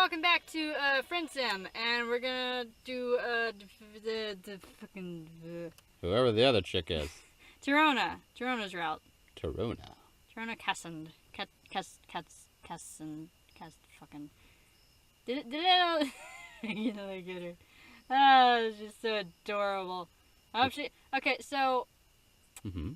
welcome back to Friendsim, and we're gonna do the fucking Whoever the other chick is. Tirona's route. Tirona. Cassand. Cassand. Fucking. Did it? You know they get her. Oh, it's just so adorable. Okay, so. Mm-hmm.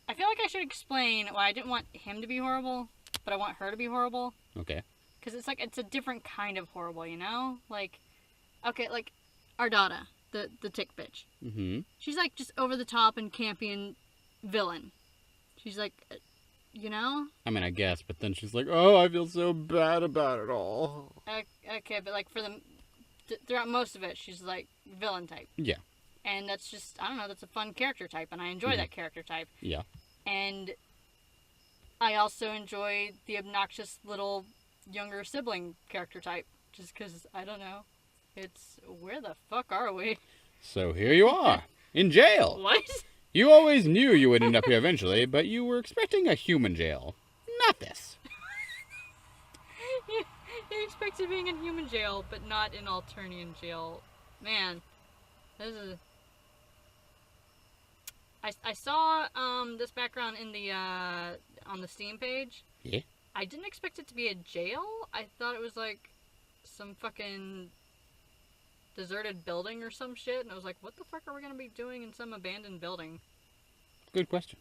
I feel like I should explain why I didn't want him to be horrible, but I want her to be horrible. Okay. Because it's a different kind of horrible, you know? Like, okay, like, Ardata, the tick bitch. Mm-hmm. She's, like, just over the top and campy and villain. She's, like, you know? I mean, I guess, but then she's like, oh, I feel so bad about it all. Okay, but, like, throughout most of it, she's, like, villain type. Yeah. And that's just, I don't know, that's a fun character type, and I enjoy that character type. Yeah. And I also enjoy the obnoxious little younger sibling character type, just because, I don't know, it's, where the fuck are we? So here you are, in jail. What? You always knew you would end up here eventually, but you were expecting a human jail. Not this. You expected being in human jail, but not in Alternian jail. Man, this is... I saw this background in the on the Steam page. Yeah. I didn't expect it to be a jail. I thought it was like some fucking deserted building or some shit, and I was like, what the fuck are we gonna be doing in some abandoned building? Good question.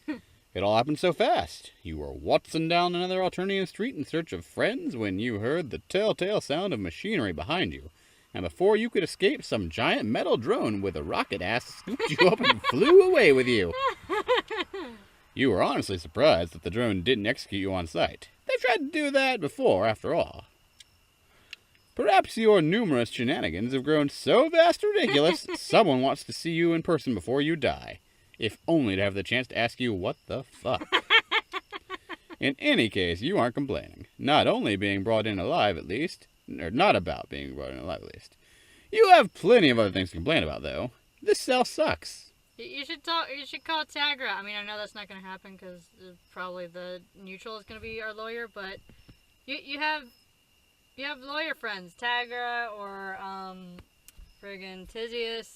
It all happened so fast. You were waltzing down another Alternian street in search of friends when you heard the telltale sound of machinery behind you. And before you could escape, some giant metal drone with a rocket ass scooped you up and flew away with you. You were honestly surprised that the drone didn't execute you on sight. They've tried to do that before, after all. Perhaps your numerous shenanigans have grown so vast and ridiculous, someone wants to see you in person before you die. If only to have the chance to ask you, what the fuck? In any case, you aren't complaining. Not only being brought in alive, at least... or not about being brought in alive, at least. You have plenty of other things to complain about, though. This cell sucks. You should call Tagra. I mean, I know that's not going to happen because probably the neutral is going to be our lawyer, but you have lawyer friends, Tagra or friggin' Tizius.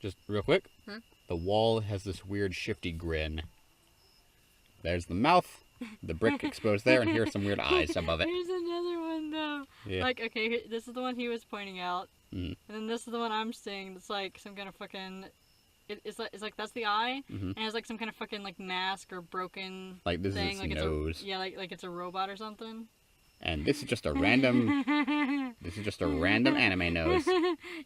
Just real quick, Huh? The wall has this weird shifty grin. There's the mouth, the brick exposed there, and here's some weird eyes above it. Here's another one, though. Yeah. Like, okay, this is the one he was pointing out. Mm. And then this is the one I'm seeing. It's like some kind of fucking... It's like that's the eye, and it's like some kind of fucking, like, mask or broken like this thing. is its like nose. like it's a robot or something. And this is just a random... this is just a random anime nose.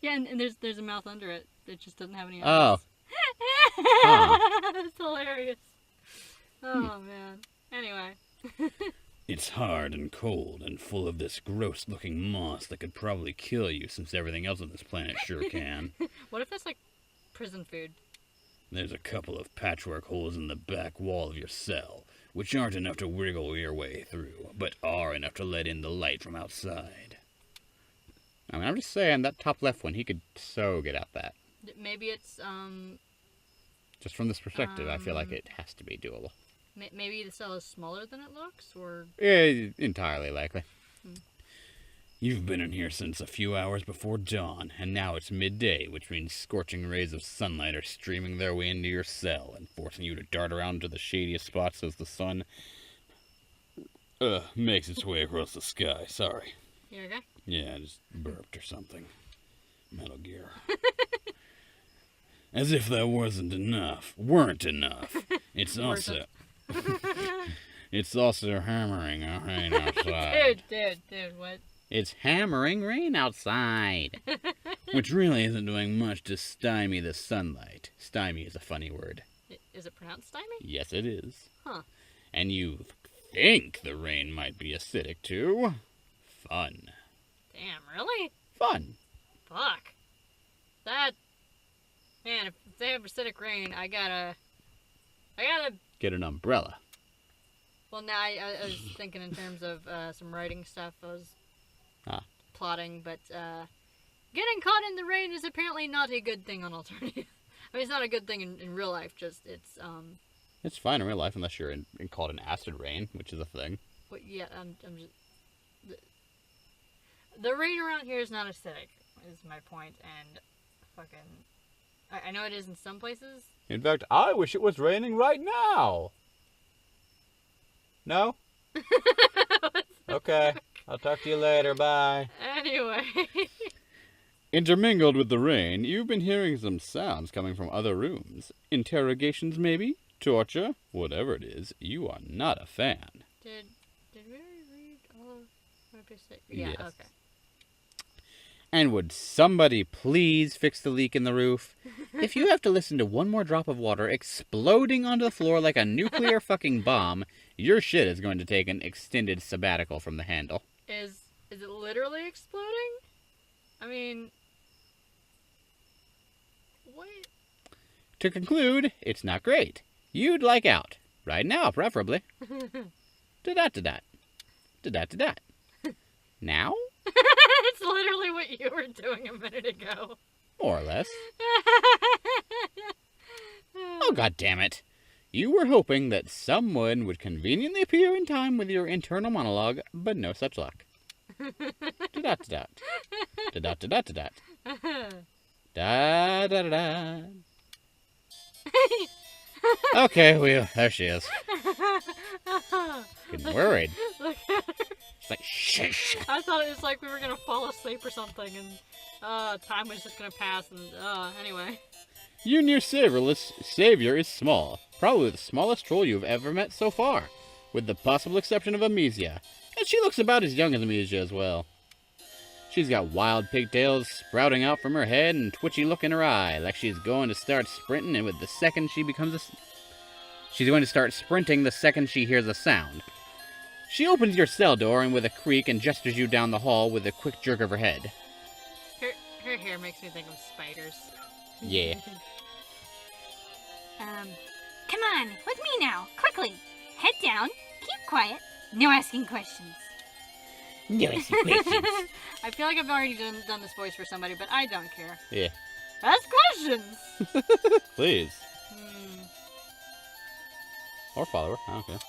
Yeah, and there's a mouth under it. It just doesn't have any Oh. eyes. Huh. That's hilarious. Oh, man. Anyway. It's hard and cold and full of this gross-looking moss that could probably kill you since everything else on this planet sure can. What if that's, like, prison food? There's a couple of patchwork holes in the back wall of your cell, which aren't enough to wriggle your way through, but are enough to let in the light from outside. I mean, I'm just saying, that top left one, he could so get out that. Maybe it's, Just from this perspective, I feel like it has to be doable. Maybe the cell is smaller than it looks, or... Entirely likely. You've been in here since a few hours before dawn, and now it's midday, which means scorching rays of sunlight are streaming their way into your cell and forcing you to dart around to the shadiest spots as the sun makes its way across the sky. Sorry. You okay? Yeah, I just burped or something. Metal Gear. As if that weren't enough. It's also... it's also hammering rain outside. Dude, what? It's hammering rain outside. Which really isn't doing much to stymie the sunlight. Stymie is a funny word. Is it pronounced stymie? Yes, it is. Huh. And you think the rain might be acidic, too? Fun. Damn, really? Fun. Fuck. That... Man, if they have acidic rain, I gotta... Get an umbrella. Well, now I was thinking in terms of some writing stuff. I was plotting, but getting caught in the rain is apparently not a good thing on Alternative. I mean, it's not a good thing in real life. Just It's fine in real life unless you're caught in acid rain, which is a thing. But yeah, I'm just. The rain around here is not acidic, is my point, and fucking... I know it is in some places. In fact, I wish it was raining right now. No? Okay, I'll talk to you later, bye. Anyway. Intermingled with the rain, you've been hearing some sounds coming from other rooms. Interrogations, maybe? Torture? Whatever it is, you are not a fan. Did we already read all of what I said? Yeah, Yes. okay. And would somebody please fix the leak in the roof? If you have to listen to one more drop of water exploding onto the floor like a nuclear fucking bomb, your shit is going to take an extended sabbatical from the handle. Is it literally exploding? I mean... What? To conclude, it's not great. You'd like out. Right now, preferably. Da-da-da-da. Da-da-da-da. Now? It's literally what you were doing a minute ago. More or less. Oh, God damn it. You were hoping that someone would conveniently appear in time with your internal monologue, but no such luck. Da-da-da-da. Da-da-da-da-da. Da-da-da-da. Okay, there she is. Getting worried. Look at her. It's like, shh. I thought it was like we were gonna fall asleep or something, and time was just gonna pass, and anyway. Your near savior is small, probably the smallest troll you've ever met so far, with the possible exception of Amnesia, and she looks about as young as Amnesia as well. She's got wild pigtails sprouting out from her head and twitchy look in her eye, like she's going to start sprinting, and with the second she becomes she's going to start sprinting the second she hears a sound. She opens your cell door and with a creak and gestures you down the hall with a quick jerk of her head. Her hair makes me think of spiders. Yeah. Come on, with me now, quickly. Head down, keep quiet, no asking questions. No asking questions. I feel like I've already done this voice for somebody, but I don't care. Yeah. Ask questions! Please. Or follower, I don't care.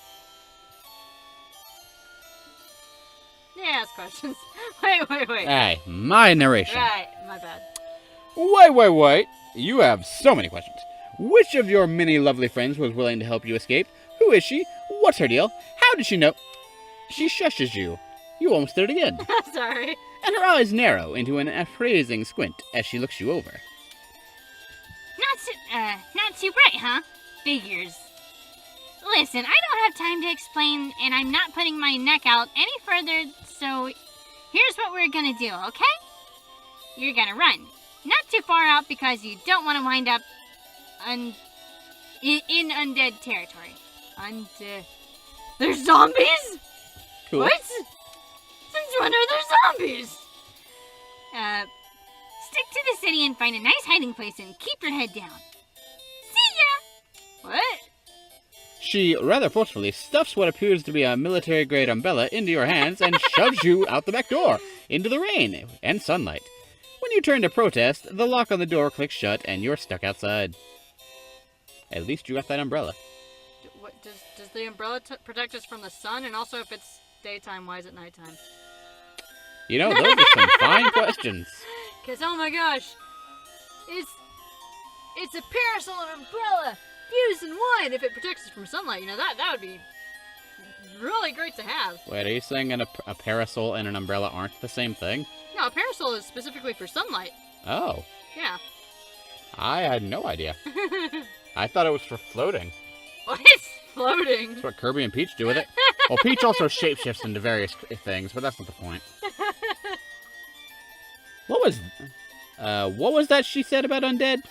Yeah, ask questions. Wait. Hey, my narration. Right, my bad. Wait. You have so many questions. Which of your many lovely friends was willing to help you escape? Who is she? What's her deal? How did she know? She shushes you. You almost did it again. Sorry. And her eyes narrow into an appraising squint as she looks you over. Not too bright, huh? Figures. Listen, I don't have time to explain, and I'm not putting my neck out any further, so here's what we're gonna do, okay? You're gonna run. Not too far out because you don't want to wind up in undead territory. There's zombies? Cool. What? Since when are there zombies? Stick to the city and find a nice hiding place and keep your head down. See ya! What? She rather forcefully stuffs what appears to be a military-grade umbrella into your hands and shoves you out the back door, into the rain and sunlight. When you turn to protest, the lock on the door clicks shut and you're stuck outside. At least you got that umbrella. Does the umbrella protect us from the sun? And also, if it's daytime, why is it nighttime? You know, those are some fine questions. Because, oh my gosh, it's a parasol and umbrella fused in one. If it protects us from sunlight, that would be really great to have. Wait, are you saying a parasol and an umbrella aren't the same thing? No, a parasol is specifically for sunlight. Oh. Yeah. I had no idea. I thought it was for floating. What? Floating? That's what Kirby and Peach do with it. Well, Peach also shapeshifts into various things, but that's not the point. What was that she said about undead?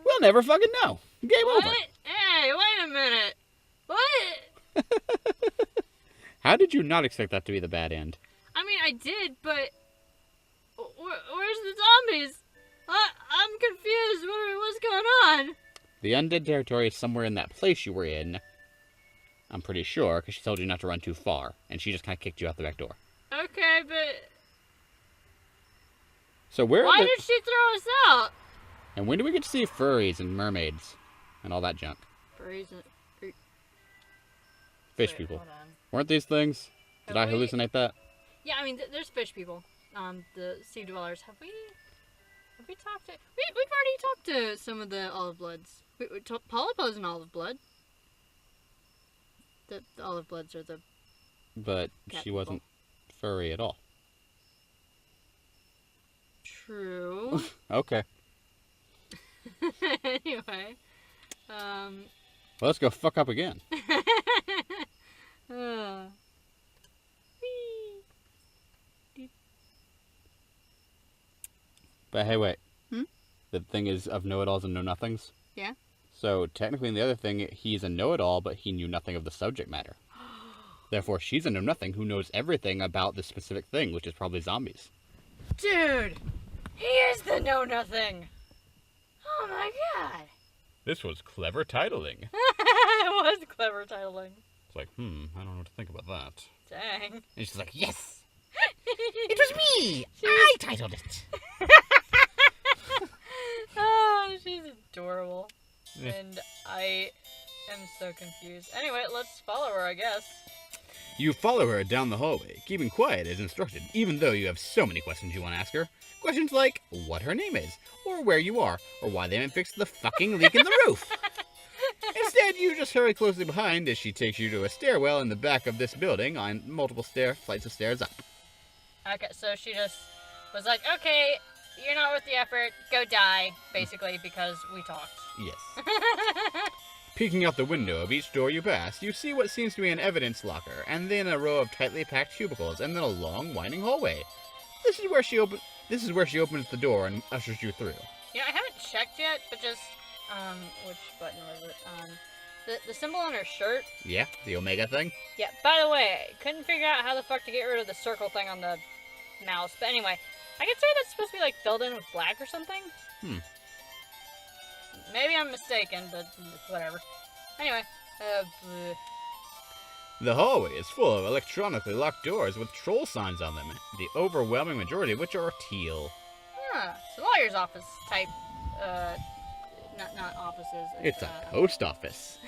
We'll never fucking know. Game what? over. Hey, wait a minute. What? How did you not expect that to be the bad end? I mean, I did, but where's the zombies? I'm confused. What's going on? The undead territory is somewhere in that place you were in. I'm pretty sure, because she told you not to run too far, and she just kind of kicked you out the back door. Okay, but So where? why did she throw us out? And when do we get to see furries and mermaids and all that junk? Furries and Fish Wait, people. hold on. Weren't these things? Did I Wait. hallucinate that? Yeah, I mean, there's fish people. The sea dwellers. Have we talked to? We've already talked to some of the olive bloods. Polypo's an olive blood. The olive bloods are the. But cat she wasn't people. furry at all. True. Okay. Anyway, Well, let's go fuck up again. But hey, wait. Hmm? The thing is of know-it-alls and know-nothings. Yeah. So technically, in the other thing, he's a know-it-all, but he knew nothing of the subject matter. Therefore, she's a know-nothing who knows everything about the specific thing, which is probably zombies. Dude, he is the know-nothing. Oh my god. This was clever titling. It was clever titling. It's like, I don't know what to think about that. Dang. And she's like, yes! It was me! I titled it! Oh, she's adorable. Yeah. And I am so confused. Anyway, let's follow her, I guess. You follow her down the hallway, keeping quiet as instructed, even though you have so many questions you want to ask her. Questions like, what her name is, or where you are, or why they haven't fixed the fucking leak in the roof. Instead, you just hurry closely behind as she takes you to a stairwell in the back of this building on multiple flights of stairs up. Okay, so she just was like, okay, you're not worth the effort, go die, basically, because we talked. Yes. Peeking out the window of each door you pass, you see what seems to be an evidence locker, and then a row of tightly packed cubicles, and then a long, winding hallway. This is where she opens the door and ushers you through. Yeah, I haven't checked yet, but just, which button was it? The symbol on her shirt. Yeah, the Omega thing. Yeah, by the way, I couldn't figure out how the fuck to get rid of the circle thing on the mouse, but anyway, I could say that's supposed to be, like, filled in with black or something. Maybe I'm mistaken, but whatever. Anyway, bleh. The hallway is full of electronically locked doors with troll signs on them, the overwhelming majority of which are teal. Huh, it's a lawyer's office type, not offices. It's a post office.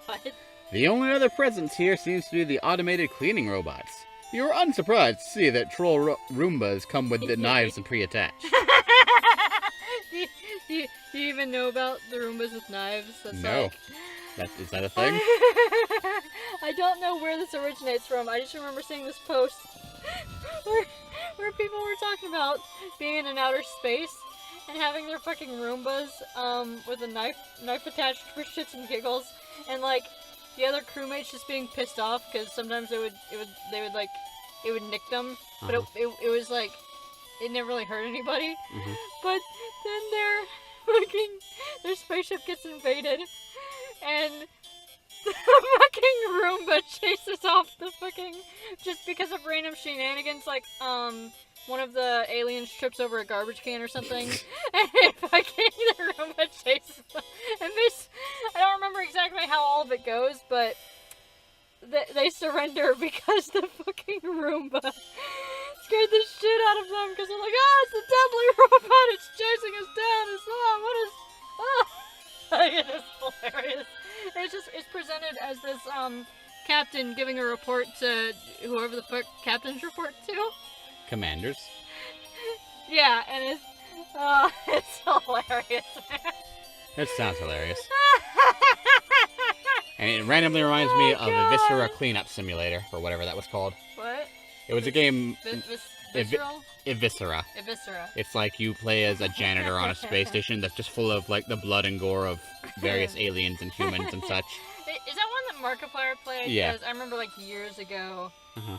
What? The only other presence here seems to be the automated cleaning robots. You're unsurprised to see that troll Roombas come with the knives and pre-attached. Do you even know about the Roombas with knives? That's No. Is that a thing? I don't know where this originates from. I just remember seeing this post where people were talking about being in outer space and having their fucking Roombas with a knife attached for shits and giggles, and like the other crewmates just being pissed off because sometimes it would nick them, but it was like it never really hurt anybody. Mm-hmm. But then their spaceship gets invaded, and the fucking Roomba chases off the fucking, just because of random shenanigans, like, one of the aliens trips over a garbage can or something, and fucking the Roomba chases them. And I don't remember exactly how all of it goes, but they surrender because the fucking Roomba scared the shit out of them, because they're like, it's the deadly robot, it's chasing us down, it is hilarious. It's presented as this, captain giving a report to whoever the fuck captains report to. Commanders. Yeah, and it's hilarious, man. That sounds hilarious. And it randomly reminds me of God. Viscera Cleanup Simulator, or whatever that was called. What? It was a game... Visceral? Eviscera. Eviscera. It's like you play as a janitor on a space station that's just full of, like, the blood and gore of various aliens and humans and such. Is that one that Markiplier played? Yeah. Because I remember, like, years ago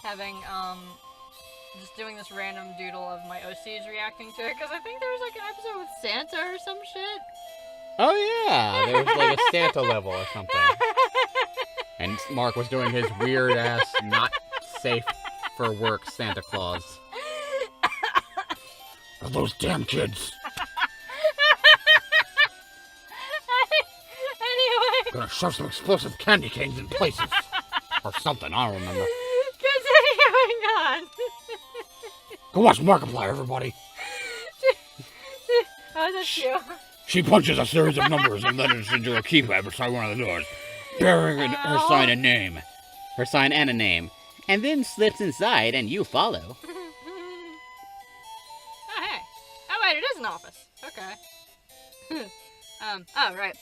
having, just doing this random doodle of my OCs reacting to it, because I think there was, like, an episode with Santa or some shit. Oh, yeah! There was, like, a Santa level or something. And Mark was doing his weird-ass, not safe for work Santa Claus. Oh, those damn kids! Anyway. Gonna shove some explosive candy canes in places. Or something, I don't remember. Continuing on. Go watch Markiplier, everybody. Oh, that's you. She punches a series of numbers and letters into a keypad beside one of the doors, bearing her sign and name. Her sign and a name. and then slips inside and you follow. Oh, hey. Oh, wait, it is an office. Okay. Oh, right.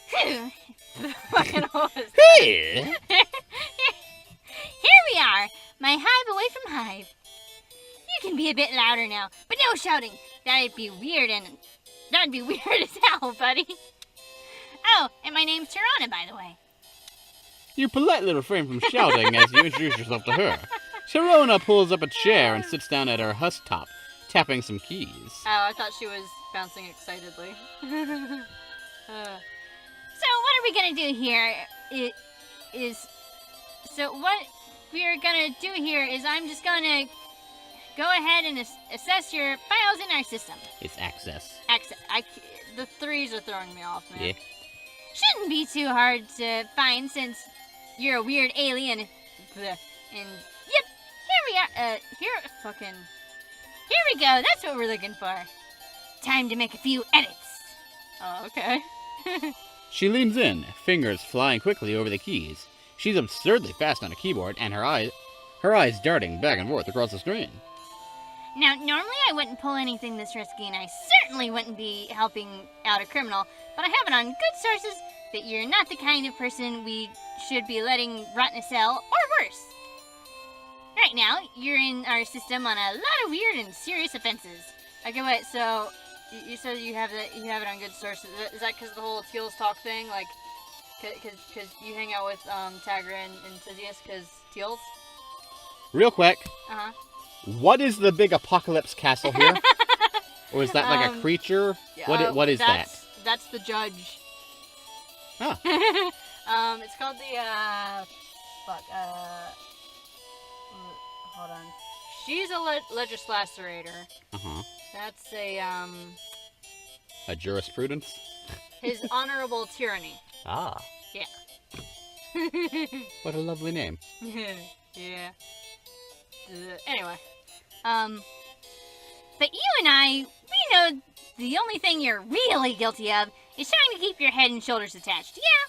Phew. Fucking office. Hey! Here we are, my hive away from hive. You can be a bit louder now, but no shouting. That'd be weird as hell, buddy. Oh, and my name's Tirana, by the way. You politely refrain from shouting as you introduce yourself to her. Sharona pulls up a chair and sits down at her husk top, tapping some keys. Oh, I thought she was bouncing excitedly. So what are we gonna do here? I'm just gonna go ahead and assess your files in our system. It's access. The threes are throwing me off, man. Yeah. Shouldn't be too hard to find since you're a weird alien. Blech. And yep, here we are. Here we go. That's what we're looking for. Time to make a few edits. Oh, okay. She leans in, fingers flying quickly over the keys. She's absurdly fast on a keyboard, and her eyes darting back and forth across the screen. Now, normally I wouldn't pull anything this risky, and I certainly wouldn't be helping out a criminal, but I have it on good sources that you're not the kind of person we should be letting rot in a cell, or worse. Right now, you're in our system on a lot of weird and serious offenses. Okay, wait, so you said you have it on good sources. Is that because the whole Teals talk thing? Like, because you hang out with Tagra and Sidious because Teals? Real quick, Uh-huh. what is the big apocalypse castle here? Or is that like a creature? What is that? That's the judge. Oh. It's called the, hold on. She's a legislacerator. Uh-huh. That's A jurisprudence? his honorable tyranny. Ah. Yeah. What a lovely name. Yeah. Anyway. But you and I, we know the only thing you're really guilty of is trying to keep your head and shoulders attached. Yeah.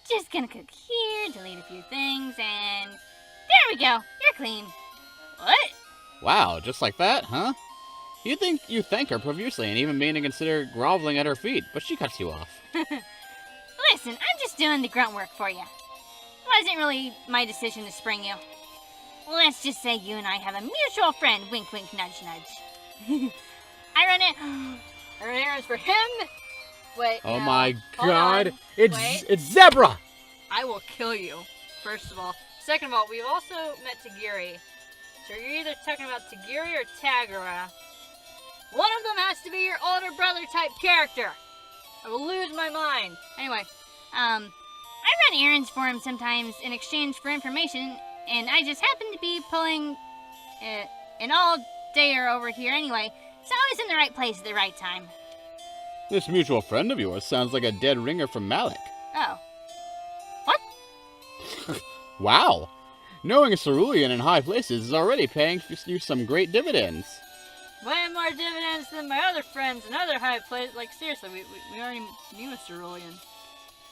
Just gonna cook here, delete a few things, and there we go. You're clean. What? Wow, just like that, huh? You'd think you thank her profusely and even mean to consider groveling at her feet, but she cuts you off. Listen, I'm just doing the grunt work for you. Wasn't really my decision to spring you. Let's just say you and I have a mutual friend. Wink, wink, nudge, nudge. I run it. I run errands for him. Wait. Oh no. my Hold god! on. It's Wait. Zebra! I will kill you. First of all. Second of all, we've also met Tagiri. So you're either talking about Tagiri or Tagara. One of them has to be your older brother type character. I will lose my mind. Anyway, I run errands for him sometimes in exchange for information, and I just happen to be pulling an all-dayer over here anyway, so I was in the right place at the right time. This mutual friend of yours sounds like a dead ringer from Malik. Oh. Wow! Knowing a cerulean in high places is already paying you some great dividends. way more dividends than my other friends and other high places. Like, seriously, we already knew a cerulean.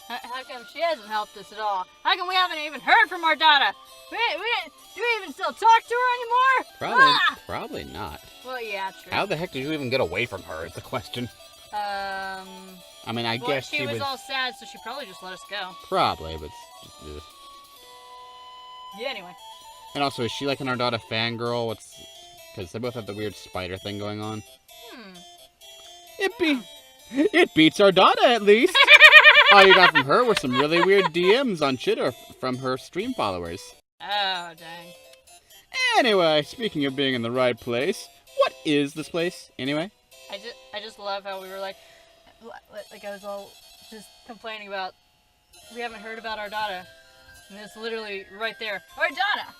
How come she hasn't helped us at all? How come we haven't even heard from our Dada? Do we even still talk to her anymore? Probably not. Well, yeah, true. How the heck did you even get away from her is the question. I mean, I guess she was all sad, so she probably just let us go. Probably, but... Yeah, anyway. And also, is she like an Ardata fangirl? Because they both have the weird spider thing going on. It beats Ardata, at least! All you got from her were some really weird DMs on Chitter from her stream followers. Oh, dang. Anyway, speaking of being in the right place, what is this place, anyway? I just love how we were like I was all just complaining about, we haven't heard about Ardata. And it's literally right there. Ardata!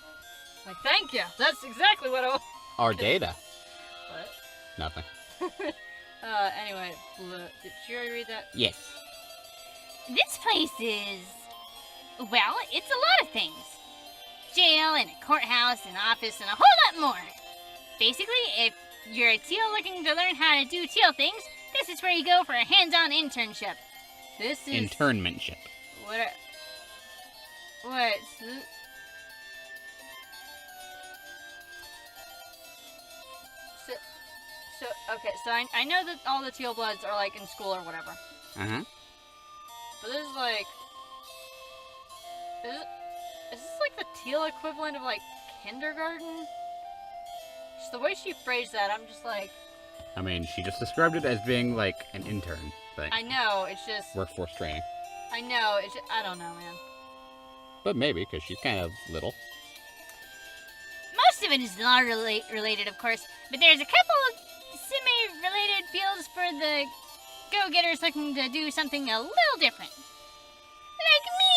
Like, thank you. That's exactly what I was. Our data. What? Nothing. Anyway, did you already read that? Yes. This place is, well, it's a lot of things. Jail and a courthouse, an office, and a whole lot more. Basically, if you're a teal looking to learn how to do teal things, this is where you go for a hands-on internship. This is... Internmentship. What? So I know that all the Teal Bloods are, like, in school or whatever. Uh-huh. But this is, like... Is this, like, the Teal equivalent of, like, kindergarten? Just the way she phrased that, I'm just like... I mean, she just described it as being, like, an intern thing. I know, it's just... Workforce training. I know, it's just... I don't know, man. But maybe, because she's kind of little. Most of it is law related, of course, but there's a couple of semi-related fields for the go-getters looking to do something a little different. Like me!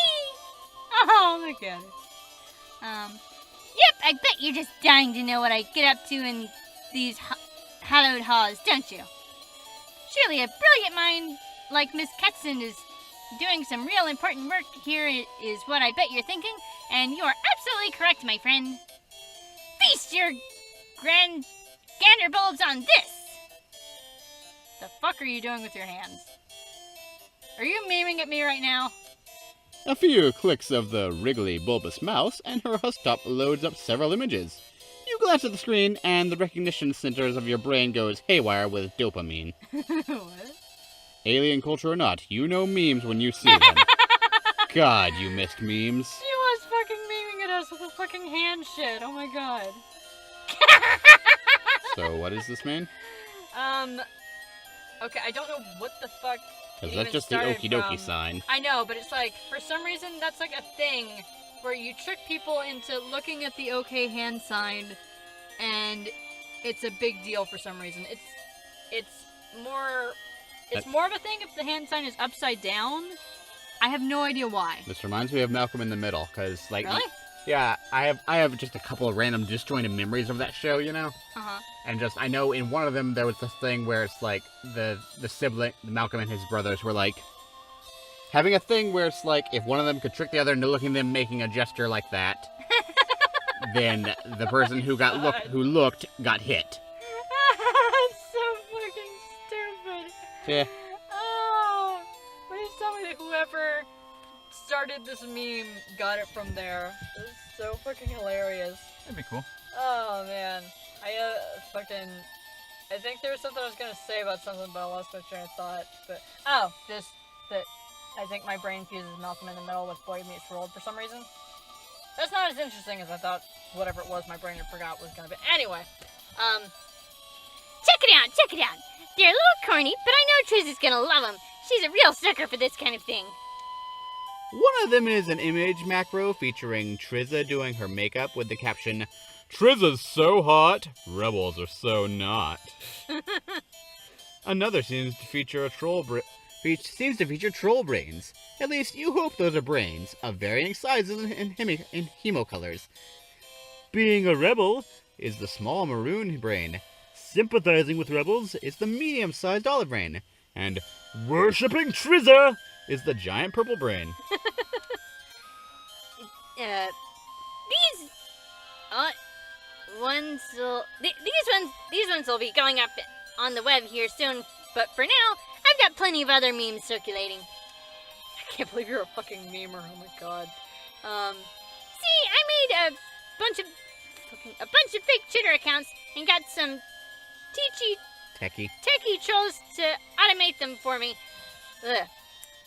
Oh my god. Yep, I bet you're just dying to know what I get up to in these hallowed halls, don't you? Surely a brilliant mind like Miss Ketson is doing some real important work here is what I bet you're thinking, and you are absolutely correct, my friend. Feast your grand gander bulbs on this! The fuck are you doing with your hands? Are you memeing at me right now? A few clicks of the wriggly bulbous mouse, and her husktop loads up several images. You glance at the screen, and the recognition centers of your brain goes haywire with dopamine. What? Alien culture or not, you know memes when you see them. God, you missed memes. She was fucking memeing at us with a fucking hand shit. Oh my god. So what does this mean? Okay, I don't know what the fuck. Because that's just the okie dokie sign. I know, but it's like, for some reason, that's like a thing where you trick people into looking at the okay hand sign, and it's a big deal for some reason. It's more of a thing if the hand sign is upside down. I have no idea why. This reminds me of Malcolm in the Middle, because like, really? Yeah, I have just a couple of random disjointed memories of that show, you know. And just I know in one of them there was this thing where it's like the sibling Malcolm and his brothers were like having a thing where it's like if one of them could trick the other into looking at them making a gesture like that, then the person who looked got hit. It's so fucking stupid. Yeah. Oh, please tell me that whoever started this meme got it from there. This is so fucking hilarious. That'd be cool. Oh man, I think there was something I was gonna say about something, but I lost my train of thought. But just that I think my brain fuses Malcolm in the Middle with Boy Meets World for some reason. That's not as interesting as I thought. Whatever it was, my brain had forgot was gonna be. Anyway, Check it out. They're a little corny, but I know Triz is gonna love them. She's a real sucker for this kind of thing. One of them is an image macro featuring Trizza doing her makeup with the caption, "Trizza's so hot, rebels are so not." Another seems to feature troll brains. At least you hope those are brains of varying sizes and hemocolors. Being a rebel is the small maroon brain. Sympathizing with rebels is the medium-sized olive brain. And worshipping Trizza is the giant purple brain. These ones will be going up on the web here soon, but for now, I've got plenty of other memes circulating. I can't believe you're a fucking memer. Oh my god. See, I made a bunch of fake Twitter accounts and got some techie trolls to automate them for me. Ugh.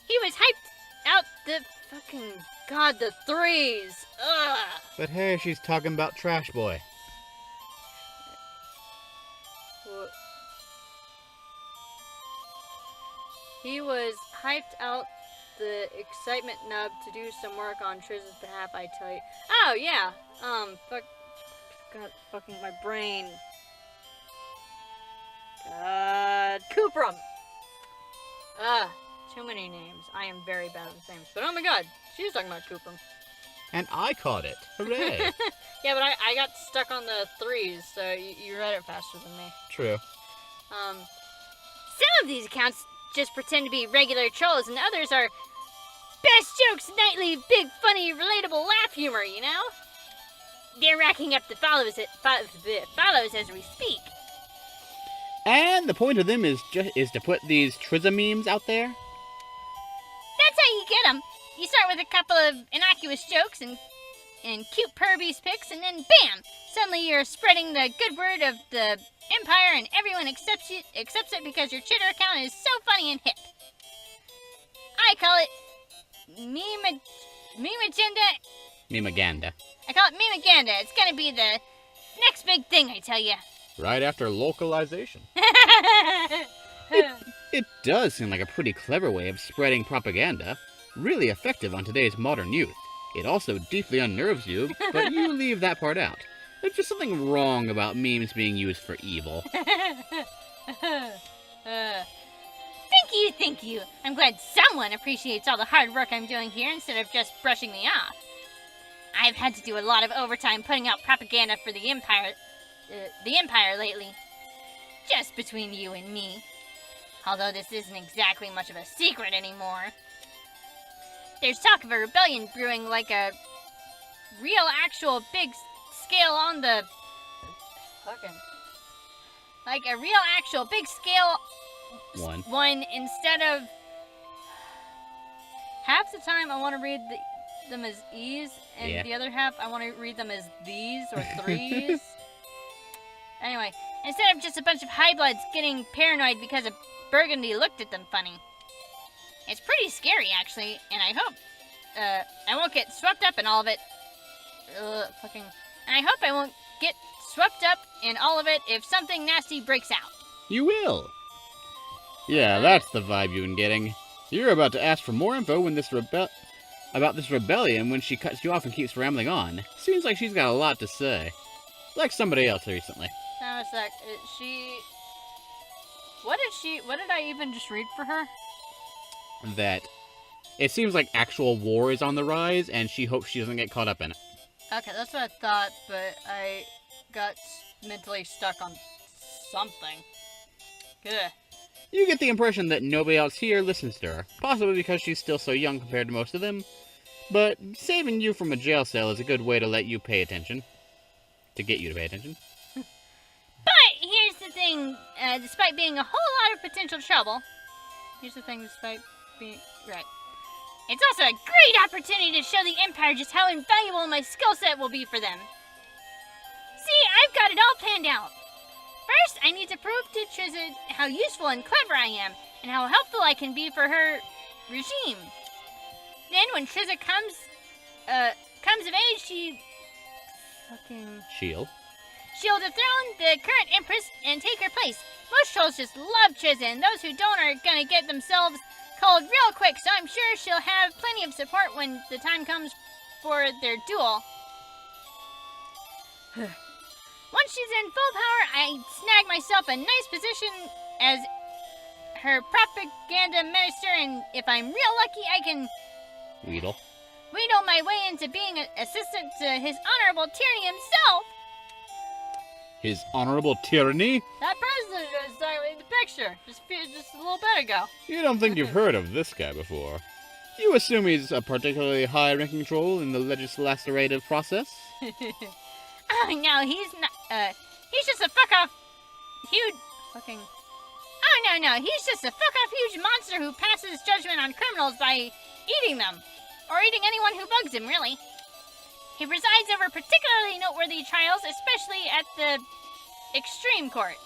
He was hyped out the threes. Ugh. But hey, she's talking about Trash Boy. He was hyped out the excitement nub to do some work on Triz's behalf, I tell you. Oh, yeah. God, fucking my brain. God. Cooprum. Too many names. I am very bad with names. But oh my god, she was talking about Cooprum. And I caught it. Hooray. Yeah, but I got stuck on the threes, so you read it faster than me. True. Some of these accounts just pretend to be regular trolls, and others are best jokes nightly, big, funny, relatable laugh humor, you know? They're racking up the follows as we speak. And the point of them is to put these Trizza memes out there. That's how you get them. You start with a couple of innocuous jokes and and cute pervies pics, and then bam! Suddenly you're spreading the good word of the Empire and everyone accepts it because your Twitter account is so funny and hip. I call it Memagenda. Memaganda. I call it Memaganda. It's gonna be the next big thing, I tell ya. Right after localization. It does seem like a pretty clever way of spreading propaganda. Really effective on today's modern youth. It also deeply unnerves you, but you leave that part out. There's just something wrong about memes being used for evil. Thank you. I'm glad someone appreciates all the hard work I'm doing here instead of just brushing me off. I've had to do a lot of overtime putting out propaganda for the Empire lately. Just between you and me. Although this isn't exactly much of a secret anymore. There's talk of a rebellion brewing, like a real actual big scale on the... Like a real actual big scale one instead of... Half the time I want to read them as E's, and the other half I want to read them as these or threes. Anyway, instead of just a bunch of highbloods getting paranoid because a Burgundy looked at them funny. It's pretty scary, actually, and I hope I won't get swept up in all of it. And I hope I won't get swept up in all of it if something nasty breaks out. You will. Yeah, that's the vibe you've been getting. You're about to ask for more info when about this rebellion when she cuts you off and keeps rambling on. Seems like she's got a lot to say. Like somebody else recently. Now a sec. What did I even just read for her? That it seems like actual war is on the rise, and she hopes she doesn't get caught up in it. Okay, that's what I thought, but I got mentally stuck on something. Ugh. You get the impression that nobody else here listens to her, possibly because she's still so young compared to most of them. But saving you from a jail cell is a good way to let you pay attention. To get you to pay attention. But here's the thing, despite being a whole lot of potential trouble... Here's the thing, despite being... Right. It's also a great opportunity to show the Empire just how invaluable my skill set will be for them. See, I've got it all planned out. First, I need to prove to Trizza how useful and clever I am, and how helpful I can be for her regime. Then, when Trizza comes of age, she'll dethrone the current Empress and take her place. Most trolls just love Trizza, and those who don't are gonna get themselves cold real quick, so I'm sure she'll have plenty of support when the time comes for their duel. Once she's in full power, I snag myself a nice position as her propaganda minister, and if I'm real lucky, I can wheedle my way into being an assistant to His Honorable Tyranny himself. His Honorable Tyranny? That president is in the picture, just a little bit ago. You don't think you've heard of this guy before. You assume he's a particularly high-ranking troll in the legislative process? Oh, no, he's not, he's just a fuck-off huge... fucking... Oh, no, he's just a fuck-off huge monster who passes judgment on criminals by eating them. Or eating anyone who bugs him, really. He presides over particularly noteworthy trials, especially at the Extreme Court.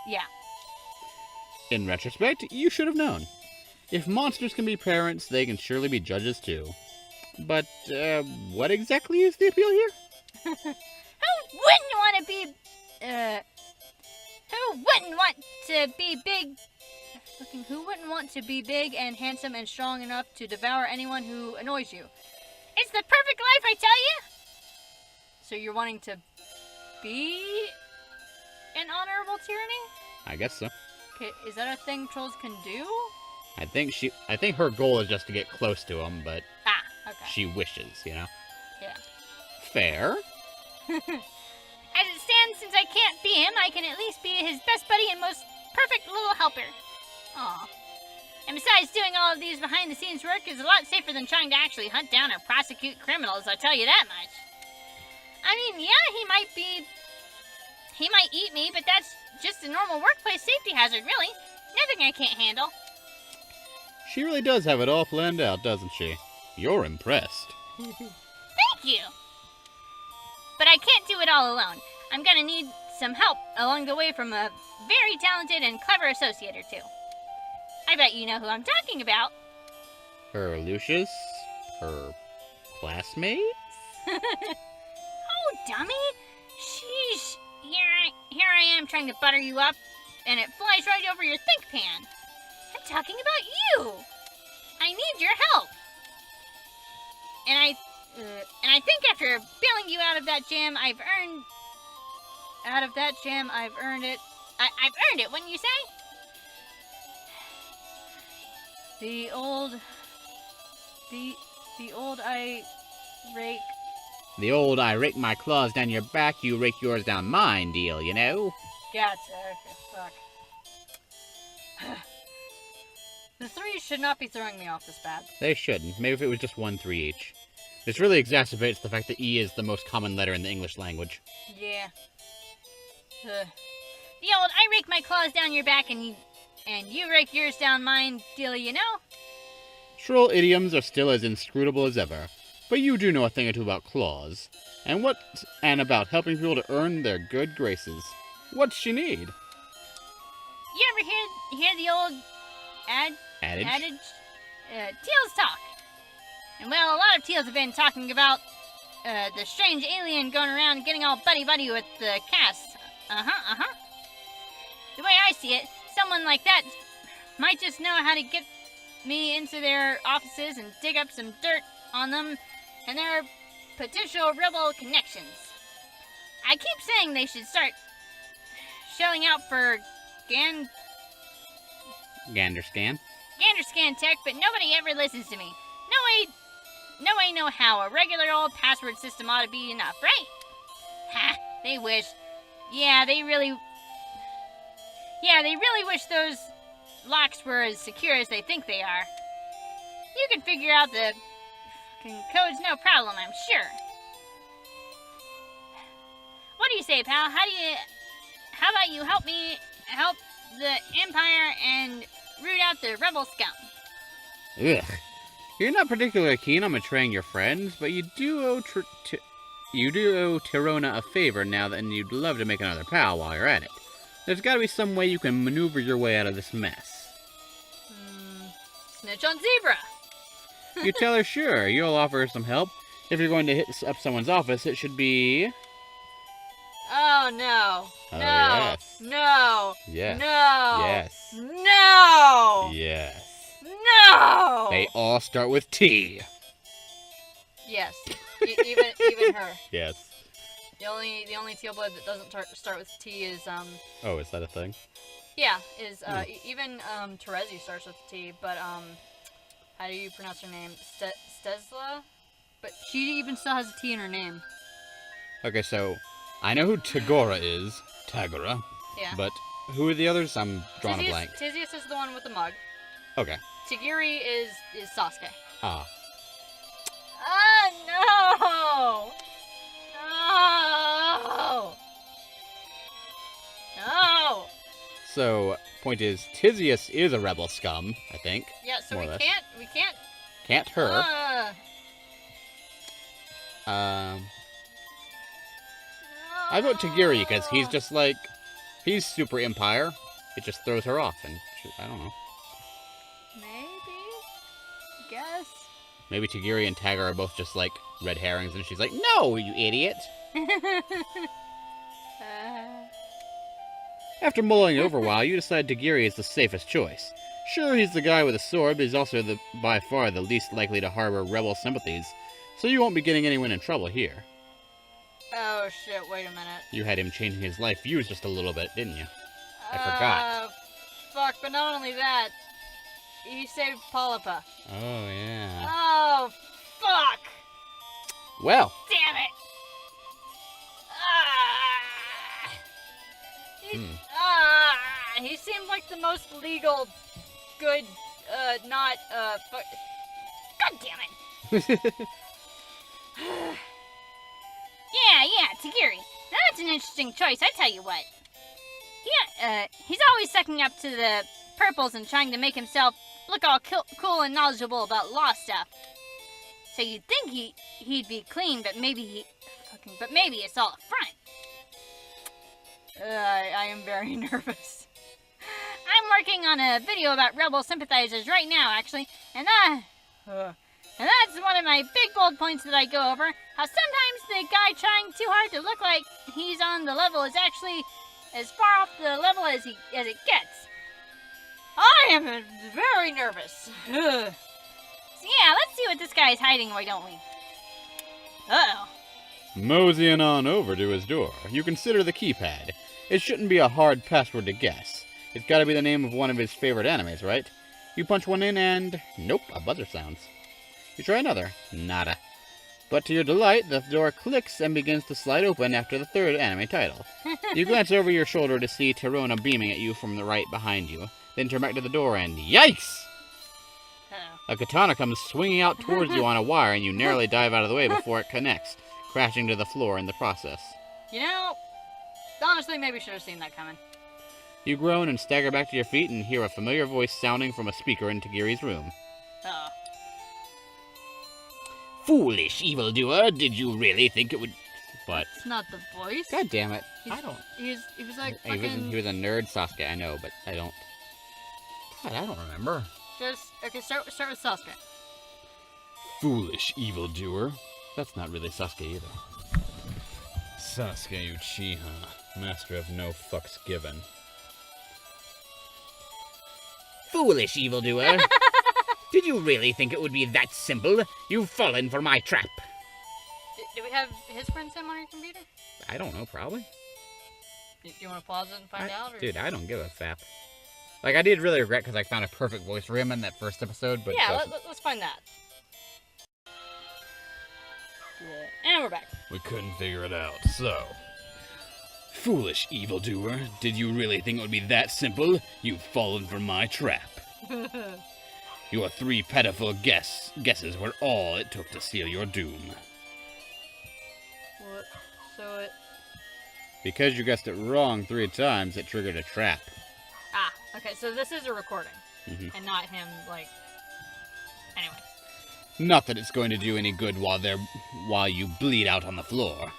Yeah. In retrospect, you should have known. If monsters can be parents, they can surely be judges too. But, what exactly is the appeal here? Who wouldn't want to be big and handsome and strong enough to devour anyone who annoys you? It's the perfect life, I tell you! So you're wanting to be an honorable tyranny? I guess so. Okay, is that a thing trolls can do? I think her goal is just to get close to him, but okay. She wishes, you know? Yeah. Fair. As it stands, since I can't be him, I can at least be his best buddy and most perfect little helper. Aw. And besides, doing all of these behind-the-scenes work is a lot safer than trying to actually hunt down or prosecute criminals, I'll tell you that much. I mean, yeah, he might eat me, but that's just a normal workplace safety hazard, really. Nothing I can't handle. She really does have it all planned out, doesn't she? You're impressed. Thank you. But I can't do it all alone. I'm gonna need some help along the way from a very talented and clever associate or two. I bet you know who I'm talking about. Her Lucius? Her classmate? Oh, dummy! Sheesh! Here I am trying to butter you up, and it flies right over your think pan. I'm talking about you! I need your help! And I think after bailing you out of that jam, I've earned it. I've earned it, wouldn't you say? The old I rake. The old I rake my claws down your back, you rake yours down mine deal, you know? Gotcha. Okay, fuck. The three should not be throwing me off this bad. They shouldn't. Maybe if it was just 1 3 each. This really exacerbates the fact that E is the most common letter in the English language. Yeah. The old I rake my claws down your back and you rake yours down mine deal, you know? Shrill idioms are still as inscrutable as ever, but you do know a thing or two about claws, and about helping people to earn their good graces. What's she need? You ever hear the old adage? Teals talk. And well, a lot of teals have been talking about the strange alien going around getting all buddy-buddy with the cast. The way I see it, someone like that might just know how to get me into their offices and dig up some dirt on them and their potential rebel connections. I keep saying they should start shelling out for Ganderscan? Ganderscan tech, but nobody ever listens to me. No way, no how. A regular old password system ought to be enough, right? Ha! They wish. Yeah, they really wish those locks were as secure as they think they are. You can figure out the codes no problem, I'm sure. What do you say, pal? How about you help the Empire and root out the rebel scum? Ugh. You're not particularly keen on betraying your friends, but you do owe Tirona a favor now, and you'd love to make another pal while you're at it. There's gotta be some way you can maneuver your way out of this mess. Snitch on Zebra. You tell her sure, you'll offer her some help. If you're going to hit up someone's office, it should be... Oh, no. Oh, No. yes. No. Yes. No. Yes. No. Yes. No. They all start with T. Yes. Even her. Yes. The only teal blood that doesn't start with T is Oh, is that a thing? Yeah, is even Terezi starts with T, but how do you pronounce her name? Stesla? But she even still has a T in her name. Okay, so I know who Tagora is. Tagora. Yeah. But who are the others? I'm drawing a blank. Tizius is the one with the mug. Okay. Tagiri is Sasuke. Ah. Ah, no! No! No! So, point is, Tizius is a rebel scum, I think. Yeah, so more we or less. can't. Can't her. No. I vote Tagiri because he's just like, he's super Empire. It just throws her off, and I don't know. Maybe. Guess. Maybe Tagiri and Tagger are both just like red herrings, and she's like, "No, you idiot!" After mulling over a while, you decide Tagiri is the safest choice. Sure, he's the guy with a sword, but he's also by far the least likely to harbor rebel sympathies, so you won't be getting anyone in trouble here. Oh shit! Wait a minute. You had him changing his life views just a little bit, didn't you? I forgot. Fuck! But not only that, he saved Polypa. Oh, yeah. Oh, fuck! Well. Damn it! He seemed like the most legal, good, not, God damn it! Yeah, Tagiri. That's an interesting choice, I tell you what. He's always sucking up to the purples and trying to make himself look all cool and knowledgeable about law stuff. So you'd think he'd be clean, but maybe maybe it's all a front. I am very nervous. I'm working on a video about rebel sympathizers right now, actually, and that's one of my big bold points that I go over. How sometimes the guy trying too hard to look like he's on the level is actually as far off the level as it gets. I am very nervous. So yeah, let's see what this guy is hiding, why don't we? Uh-oh. Moseying on over to his door, you consider the keypad. It shouldn't be a hard password to guess. It's gotta be the name of one of his favorite animes, right? You punch one in and... nope, a buzzer sounds. You try another. Nada. But to your delight, the door clicks and begins to slide open after the third anime title. You glance over your shoulder to see Terona beaming at you from the right behind you, then turn back to the door and... yikes! Uh-oh. A katana comes swinging out towards you on a wire and you narrowly dive out of the way before it connects, crashing to the floor in the process. You know, honestly, maybe should have seen that coming. You groan and stagger back to your feet and hear a familiar voice sounding from a speaker in Tagiri's room. Uh-oh. Foolish evildoer, did you really think it would... What? It's not the voice. God damn it. I don't... He was like He fucking... was a nerd Sasuke, I know, but I don't... God, I don't remember. Okay, start with Sasuke. Foolish evildoer. That's not really Sasuke either. Sasuke Uchiha, master of no fucks given. Foolish evildoer. Did you really think it would be that simple? You've fallen for my trap. Do we have his Friendsim on your computer? I don't know, probably. Do you want to pause it and find out? Or? Dude, I don't give a fap. Like, I did really regret because I found a perfect voice for him in that first episode, but... Yeah, let's find that. Yeah. And we're back. We couldn't figure it out, so... Foolish evildoer, did you really think it would be that simple? You've fallen for my trap. Your 3 pitiful guesses were all it took to seal your doom. What? So it... Because you guessed it wrong 3 times, it triggered a trap. Ah, okay, so this is a recording. Mhm. And not him, like... Anyway. Not that it's going to do any good while you bleed out on the floor.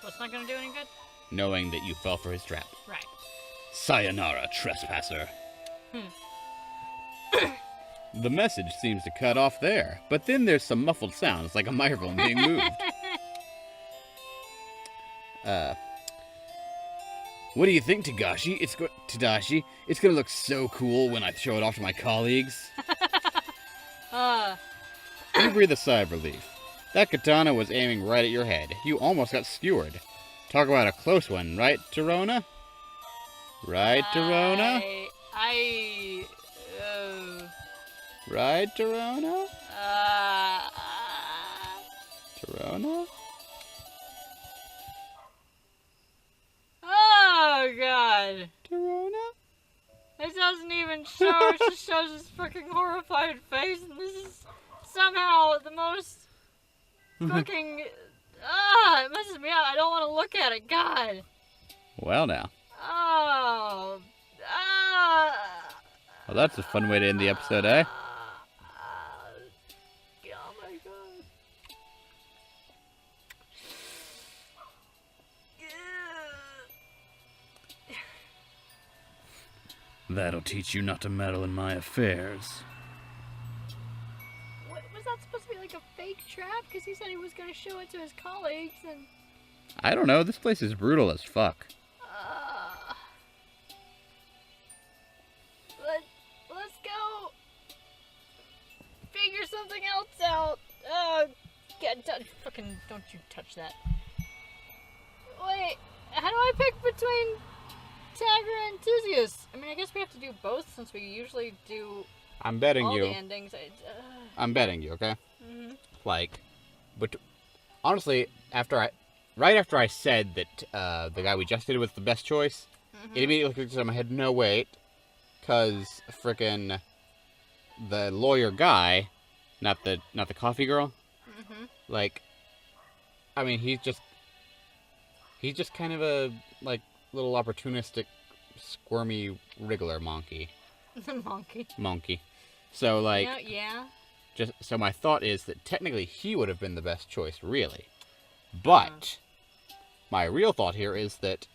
What's not gonna do any good? Knowing that you fell for his trap. Right. Sayonara, trespasser. The message seems to cut off there, but then there's some muffled sounds, like a microphone being moved. What do you think, Tadashi? It's gonna look so cool when I show it off to my colleagues. You breathe a sigh of relief. That katana was aiming right at your head. You almost got skewered. Talk about a close one, right, Terona? Right, Terona? Right, Terona? Terona? Oh, God. Terona? It doesn't even show. It just shows his fucking horrified face, and this is somehow the most fucking... it messes me up. I don't want to look at it. God. Well, now. Oh. Well, that's a fun way to end the episode, eh? Oh, my God. That'll teach you not to meddle in my affairs. What, was that supposed to be like a fake trap? Because he said he was going to show it to his colleagues and... I don't know. This place is brutal as fuck. Let's go figure something else out. Oh, God, fucking don't you touch that. Wait, how do I pick between Tigra and Tizius? I mean, I guess we have to do both since we usually do I'm betting all you. the endings. I'm betting you, okay? Mm-hmm. Like, but honestly, right after I said that the guy we just did was the best choice, it immediately clicked in my head, no, wait, because frickin' the lawyer guy, not the coffee girl, like, I mean, he's just kind of a, like, little opportunistic, squirmy wriggler monkey. Monkey. Monkey. So, like... Yeah. Just so my thought is that technically he would have been the best choice, really. But my real thought here is that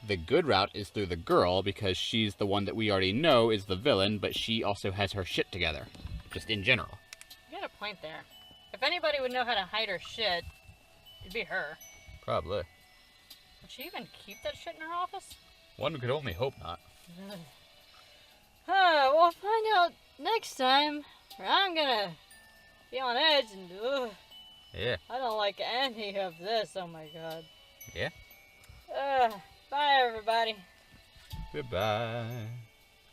the good route is through the girl because she's the one that we already know is the villain, but she also has her shit together, just in general. You got a point there. If anybody would know how to hide her shit, it'd be her. Probably. Would she even keep that shit in her office? One could only hope not. We'll find out next time. Or I'm gonna be on edge and Yeah. I don't like any of this. Oh my god. Yeah. Bye everybody. Goodbye.